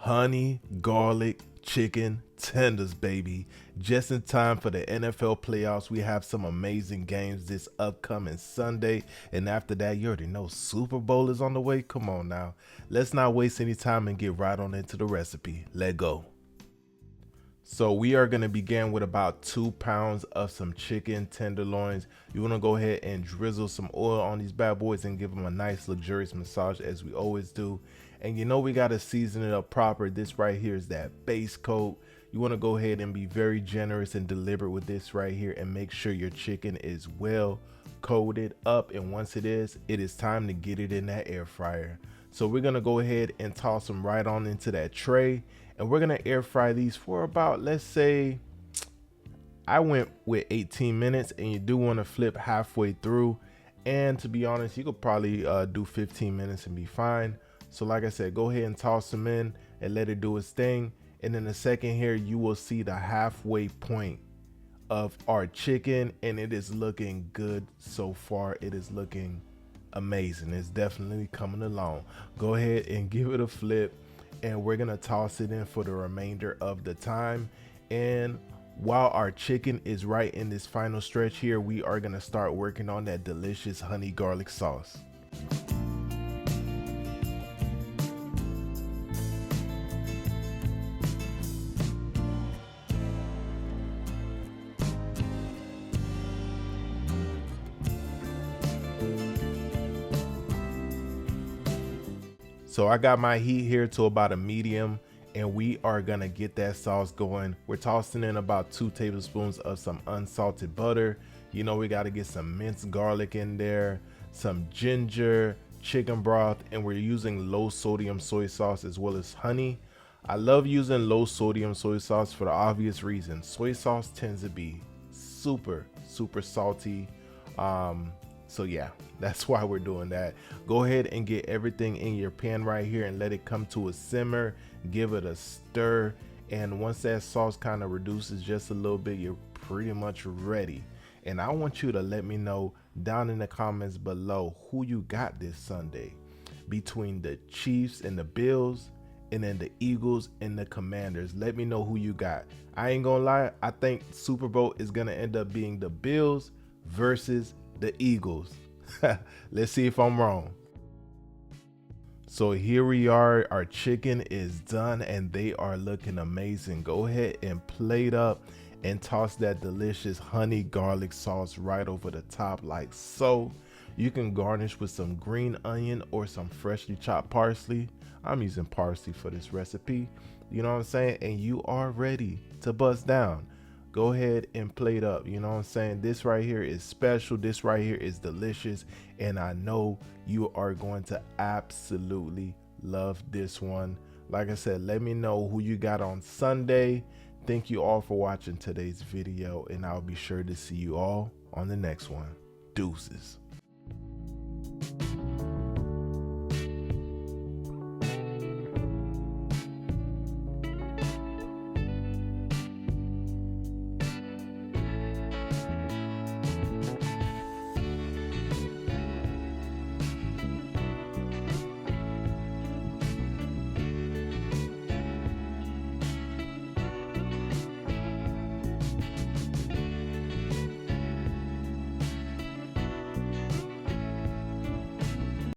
honey garlic chicken tenders, baby. Just in time for the NFL playoffs. We have some amazing games this upcoming Sunday, and after that, you already know Super Bowl is on the way. Come on now, let's not waste any time and get right on into the recipe. Let go. So we are going to begin with about 2 pounds of some chicken tenderloins. You want to go ahead and drizzle some oil on these bad boys and give them a nice luxurious massage, as we always do. And you know we got to season it up proper. This right here is that base coat. You want to go ahead and be very generous and deliberate with this right here, and make sure your chicken is well coated up. And once it is time to get it in that air fryer. So we're going to go ahead and toss them right on into that tray. And we're going to air fry these for about, let's say, I went with 18 minutes, and you do want to flip halfway through. And to be honest, you could probably do 15 minutes and be fine. So like I said, go ahead and toss them in and let it do its thing. And in a second here, you will see the halfway point of our chicken, and it is looking good so far. It is looking amazing. It's definitely coming along. Go ahead and give it a flip, and we're gonna toss it in for the remainder of the time. And while our chicken is right in this final stretch here, we are gonna start working on that delicious honey garlic sauce. So I got my heat here to about a medium, and we are gonna get that sauce going. We're tossing in about 2 tablespoons of some unsalted butter. You know we gotta get some minced garlic in there, some ginger, chicken broth, and we're using low sodium soy sauce as well as honey. I love using low sodium soy sauce for the obvious reason. Soy sauce tends to be super salty. So yeah, that's why we're doing that. Go ahead and get everything in your pan right here and let it come to a simmer. Give it a stir, and once that sauce kind of reduces just a little bit, you're pretty much ready. And I want you to let me know down in the comments below who you got this Sunday between the Chiefs and the Bills, and then the Eagles and the Commanders. Let me know who you got. I ain't gonna lie, I think Super Bowl is gonna end up being the Bills versus the Eagles. Let's see if I'm wrong. So here we are, our chicken is done and they are looking amazing. Go ahead and plate up and toss that delicious honey garlic sauce right over the top like so. You can garnish with some green onion or some freshly chopped parsley. I'm using parsley for this recipe, you know what I'm saying? And you are ready to bust down. Go ahead and plate up, you know what I'm saying? This right here is special. This right here is delicious, and I know you are going to absolutely love this one. Like I said, let me know who you got on Sunday. Thank you all for watching today's video, and I'll be sure to see you all on the next one. Deuces.